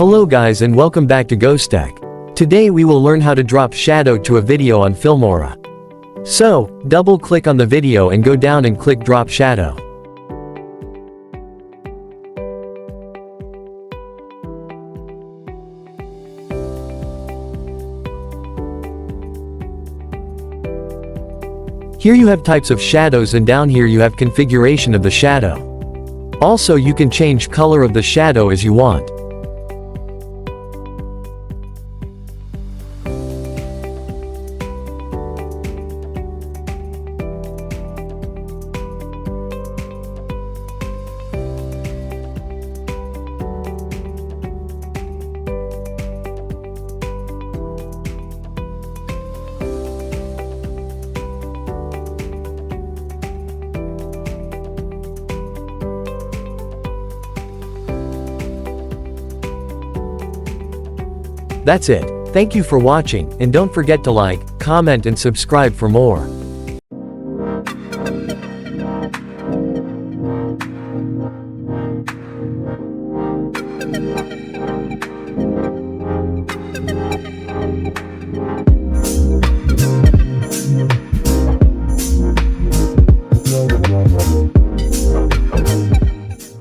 Hello guys and welcome back to GhostTech. Today we will learn how to drop shadow to a video on Filmora. So, double click on the video and go down and click drop shadow. Here you have types of shadows and down here you have configuration of the shadow. Also you can change color of the shadow as you want. That's it. Thank you for watching, and don't forget to like, comment and subscribe for more.